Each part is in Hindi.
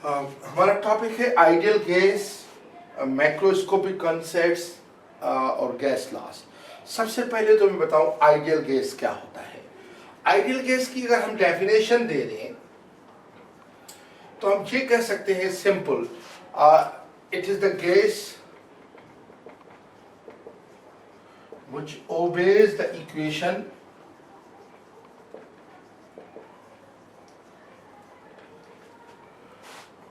हमारा टॉपिक है आइडियल गैस, मैक्रोस्कोपिक कॉन्सेप्ट्स और गैस लॉस। सबसे पहले तो मैं बताऊं आइडियल गैस क्या होता है। आइडियल गैस की अगर हम डेफिनेशन दे दें तो हम ये कह सकते हैं simple, it is the gas which obeys the equation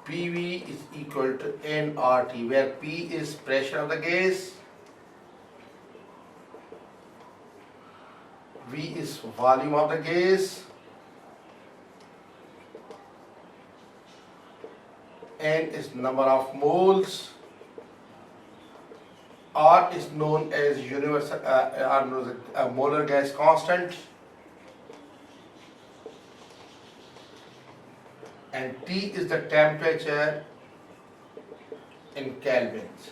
PV is equal to nRT, where P is pressure of the gas, V is volume of the gas, N is number of moles, R is known as universal molar gas constant, and T is the temperature in kelvins.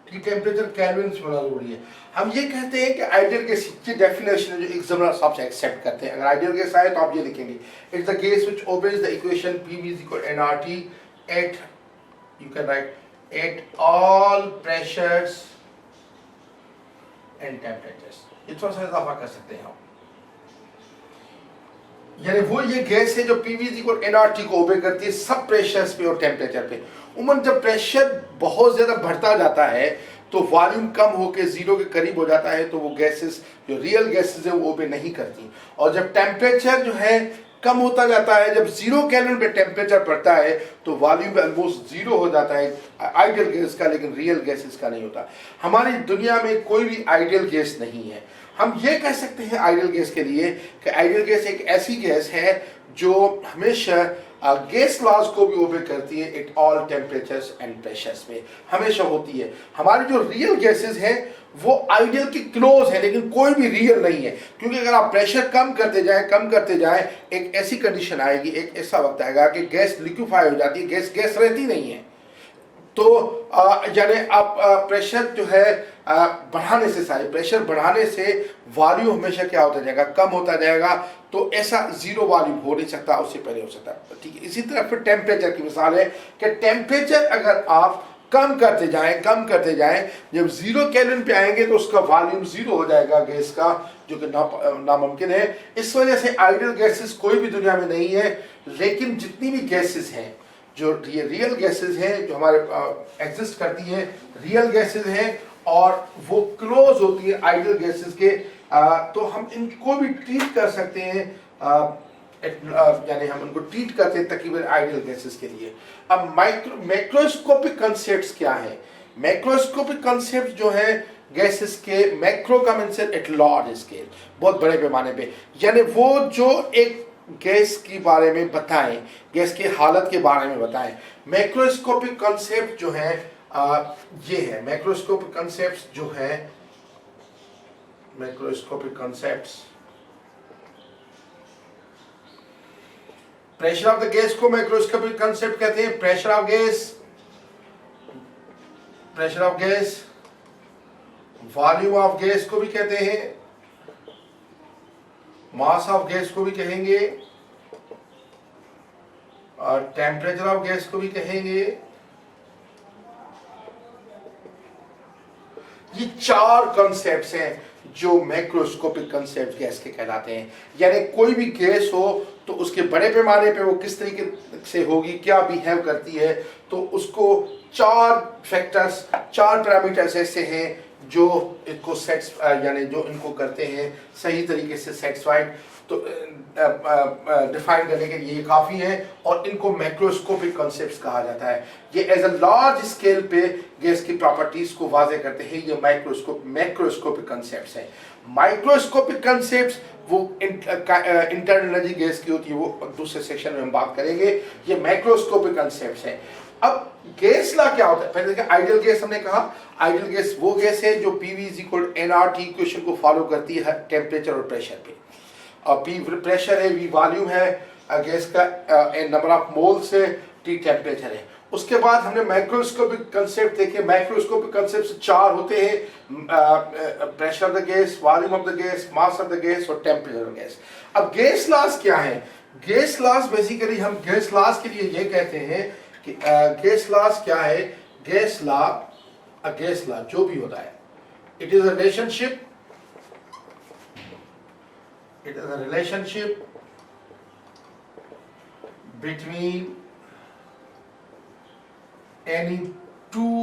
T temperature kelvins में जरूरी है। हम ये कहते हैं कि आइडियल गैस की डेफिनेशन जो एग्जामिनर सबसे एक्सेप्ट करते हैं, अगर आइडियल गैस आए तो आप ये लिखेंगे, it's the gas which obeys the equation PV is equal to nRT at, you can write, at all pressures and temperatures। ये थोड़ा सा इजाफा कर सकते हैं हम, यानी वो ये गैस है जो PV is equal to nRT को ओबे करती है सब प्रेशर्स पे और टेम्परेचर पे। उमन जब प्रेशर बहुत ज्यादा बढ़ता जाता है तो वॉल्यूम कम होकर जीरो के करीब हो जाता है, तो वो गैसेस जो रियल गैसेस है वो ओबे नहीं करती। और जब टेम्परेचर जो है कम होता जाता है, जब 0 केल्विन पे टेम्परेचर बढ़ता है तो वॉल्यूम ऑलमोस्ट जीरो हो जाता है आइडियल गैस का, लेकिन रियल गैसेस का नहीं होता। हमारी दुनिया में कोई भी आइडियल गैस नहीं है। हम ये कह सकते हैं आइडियल गैस के लिए कि आइडियल गैस एक ऐसी गैस है जो हमेशा गैस लॉज को भी ओबे करती है at all temperatures and pressures में, हमेशा होती है। हमारी जो रियल गैसेस हैं वो आइडियल के क्लोज है, लेकिन कोई भी रियल नहीं है, क्योंकि अगर आप प्रेशर कम करते जाएं एक ऐसी कंडीशन आएगी, एक ऐसा वक्त आएगा कि गैस लिक्विफाई हो जाती है, गैस रहती नहीं है। तो यानी आप प्रेशर जो है प्रेशर बढ़ाने से वॉल्यूम हमेशा क्या होता जाएगा, कम होता जाएगा। तो ऐसा जीरो वॉल्यूम हो नहीं सकता, उससे पहले हो सकता है, ठीक है। इसी तरह फिर टेम्परेचर की मिसाल है कि टेम्परेचर अगर आप कम करते जाएं, जब 0 केल्विन पे आएंगे तो उसका वॉल्यूम जीरो हो जाएगा गैस का, जो कि नामुमकिन है। इस वजह से आइडियल गैसेस कोई भी दुनिया में नहीं है, लेकिन जितनी भी गैसेस हैं जो ये रियल गैसेस हैं जो हमारे एग्जिस्ट करती हैं, रियल गैसेस हैं और वो क्लोज होती है आइडियल गैसेस के, तो हम इनको भी ट्रीट कर सकते हैं, यानी हम उनको ट्रीट करते हैं तकरीबन आइडियल गैसेस के लिए। अब मैक्रोस्कोपिक कॉन्सेप्ट्स क्या है? मैक्रोस्कोपिक कॉन्सेप्ट जो है गैसेस के, मैक्रो का मींस एट लार्ज स्केल, बहुत बड़े पैमाने पे, यानी वो जो एक गैस के बारे में बताएं, गैस की हालत के बारे में बताएं। मैक्रोस्कोपिक कॉन्सेप्ट जो है ये है मैक्रोस्कोपिक कॉन्सेप्ट्स जो है macroscopic concepts. Pressure of the gas को मैक्रोस्कोपिक कॉन्सेप्ट कहते हैं। Pressure of gas, volume of gas को भी कहते हैं, मास ऑफ गैस को भी कहेंगे, और टेम्परेचर ऑफ गैस को भी कहेंगे। ये 4 कॉन्सेप्ट्स हैं जो मैक्रोस्कोपिक कॉन्सेप्ट गैस के कहलाते हैं। यानी कोई भी गैस हो तो उसके बड़े पैमाने पे वो किस तरीके से होगी, क्या बिहेव करती है, तो उसको 4 फैक्टर्स, 4 पैरामीटर्स ऐसे हैं जो इनको यानी जो इनको करते हैं सही तरीके से सेटिस्फाइड, तो डिफाइन करने के लिए ये काफ़ी है, और इनको मैक्रोस्कोपिक कॉन्सेप्ट्स कहा जाता है। ये एज अ लार्ज स्केल पे गैस की प्रॉपर्टीज को वाजे करते हैं, ये मैक्रोस्कोपिक कॉन्सेप्ट्स हैं। माइक्रोस्कोपिक कॉन्सेप्ट्स वो इंटरनल एनर्जी गैस की होती है, वो दूसरे सेक्शन में हम बात करेंगे। ये मैक्रोस्कोपिक कॉन्सेप्ट्स हैं। अब गैस ला क्या होता है? पहले देखिए, आइडियल गैस हमने कहा, आइडियल गैस वो गैस है जो PV is equal to nRT equation को फॉलो करती है टेम्परेचर और प्रेशर पे। और P प्रेशर है, V वॉल्यूम है गैस का, N नंबर ऑफ मोल्स है, T टेम्परेचर है। उसके बाद हमने माइक्रोस्कोपिक कंसेप्ट देखे। माइक्रोस्कोपिक कंसेप्ट 4 होते हैं, pressure of the gas, volume of the gas, mass of the gas और टेम्परेचर ऑफ गैस। अब गैस लॉज क्या है? गैस लॉस बेसिकली हम गैस लॉस के लिए ये कहते हैं कि गैस लॉस क्या है? गैस लॉ जो भी होता है, it is a relationship, between any two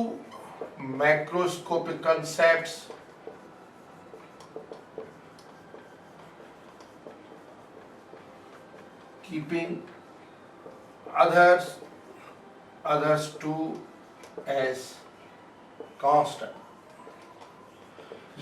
macroscopic concepts keeping others two as constant।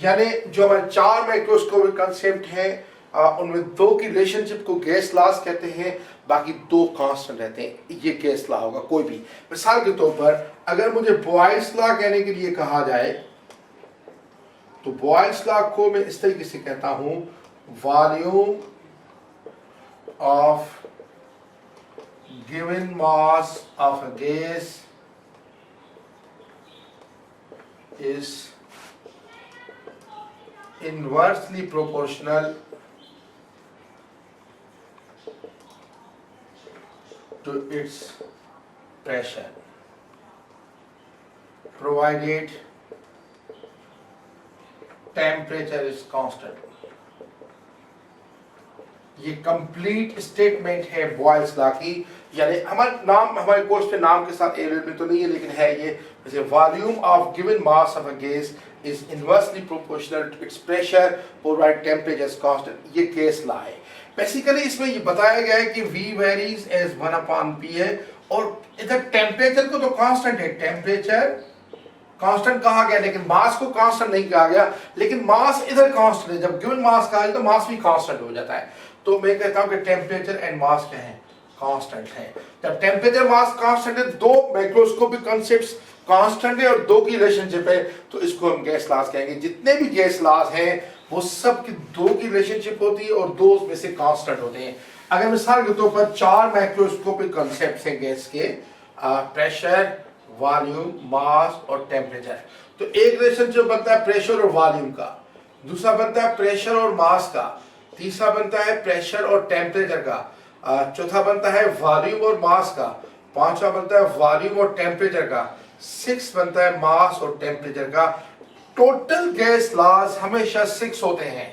यानी जो हमारे चार माइक्रोस्कोपिक कंसेप्ट हैं उनमें दो की रिलेशनशिप को गैस लॉस कहते हैं, बाकी दो कांस्टेंट रहते हैं, ये गैस लॉ होगा। कोई भी मिसाल के तौर पर अगर मुझे बॉयल्स लॉ कहने के लिए कहा जाए तो बॉयल्स लॉ को मैं इस तरीके से कहता हूं, volume of given mass of a gas is inversely proportional to its pressure provided temperature is constant। ये कंप्लीट स्टेटमेंट है बॉयल्स लॉ की। यानी हमारे कोर्स पे नाम के साथ अवेलेबल तो नहीं है, लेकिन है ये, जैसे volume of given mass of a gas is inversely proportional to its pressure provided temperature is constant। ये गैस लॉ है। बेसिकली इसमें ये बताया गया है कि V varies as 1/P है, और इधर टेम्परेचर को तो कांस्टेंट है, टेम्परेचर कांस्टेंट कहा गया, लेकिन मास को कांस्टेंट नहीं कहा गया। लेकिन मास इधर कांस्टेंट है, जब गिवन मास कहा जाए तो मास भी कांस्टेंट हो जाता है। तो मैं कहता हूं कि टेम्परेचर एंड मास क्या है? कांस्टेंट है। जब टेम्परेचर मास कांस्टेंट है, दो माइक्रोस्कोपिक कॉन्सेप्ट्स कांस्टेंट है और दो की रिलेशनशिप है, तो इसको हम गैस लॉस कहेंगे। जितने भी गैस लॉस हैं वो सब की दो की रिलेशनशिप होती है और दो में से कांस्टेंट होते हैं। अगर मिसाल के तौर पर चार माइक्रोस्कोपिक कॉन्सेप्ट्स हैं गैस के, प्रेशर, वॉल्यूम, मास और टेम्परेचर, तो एक रिलेशनशिप बनता है प्रेशर और वॉल्यूम का, दूसरा बनता है प्रेशर और मास का, तीसरा बनता है प्रेशर और टेम्परेचर का, चौथा बनता है वॉल्यूम और मास का, पांचवा बनता है वॉल्यूम और टेम्परेचर का, सिक्स बनता है मास और टेम्परेचर का। टोटल गैस लॉज हमेशा 6 होते हैं।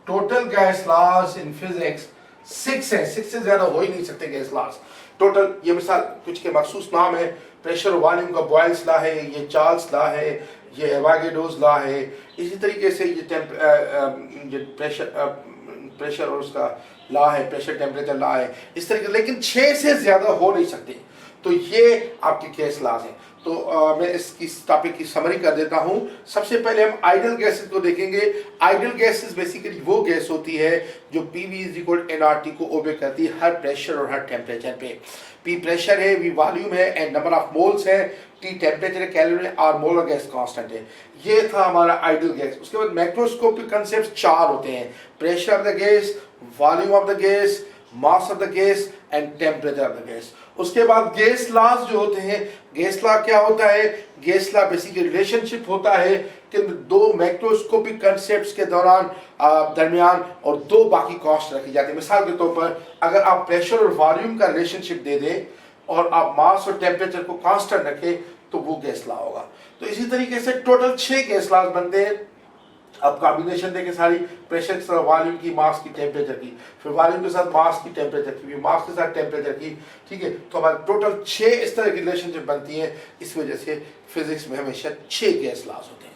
Total gas laws in physics 6 है, 6 से ज्यादा हो ही नहीं सकते गैस लॉज टोटल। ये मिसाल कुछ के मखसूस नाम है, प्रेशर वॉल्यूम का बॉयल्स लॉ है, ये चार्ल्स लॉ है, ये एवागेड्रोस लॉ है। इसी तरीके से ये प्रेशर और उसका लॉ है, प्रेशर टेम्परेचर लॉ है, इस तरीके। लेकिन 6 से ज्यादा हो नहीं सकते। तो ये आपके गैस लॉज हैं। तो मैं इसकी टॉपिक की समरी कर देता हूं। सबसे पहले हम आइडियल गैसेस को देखेंगे। आइडियल गैसेस बेसिकली वो गैस होती है जो PV = nRT को ओबे करती है हर प्रेशर और हर टेम्परेचर पे। P प्रेशर है, V वॉल्यूम है, एंड नंबर ऑफ मोल्स है, T टेम्परेचर है, calorie, R molar gas constant है। ये था हमारा आइडियल गैस। उसके बाद मैक्रोस्कोपिक कंसेप्ट 4 होते हैं, pressure of the gas, volume of the gas, mass of the gas and temperature of the gas. उसके बाद गैस लॉज जो होते हैं, गैस लॉ क्या होता है? गैस लॉ बेसिकली रिलेशनशिप होता है कि दो मैक्रोस्कोपिक कंसेप्ट्स के दरमियान और दो बाकी कॉस्ट रखी जाती है। मिसाल के तौर पर अगर आप प्रेशर और वॉल्यूम का रिलेशनशिप दे दें और आप मास और टेम्परेचर को कांस्टेंट रखें तो वो गैस लॉ होगा। तो इसी तरीके से टोटल 6 गैस लॉज बनते हैं। अब कॉम्बिनेशन देखें सारी, प्रेशर के साथ वॉल्यूम की, मास की, टेम्परेचर की, फिर वॉल्यूम के साथ मास की, टेम्परेचर की, फिर मास के साथ टेम्परेचर की, ठीक है। तो हमारे टोटल 6 इस तरह की रिलेशनशिप बनती है। इस वजह से फिजिक्स में हमेशा 6 गैस लॉज होते हैं।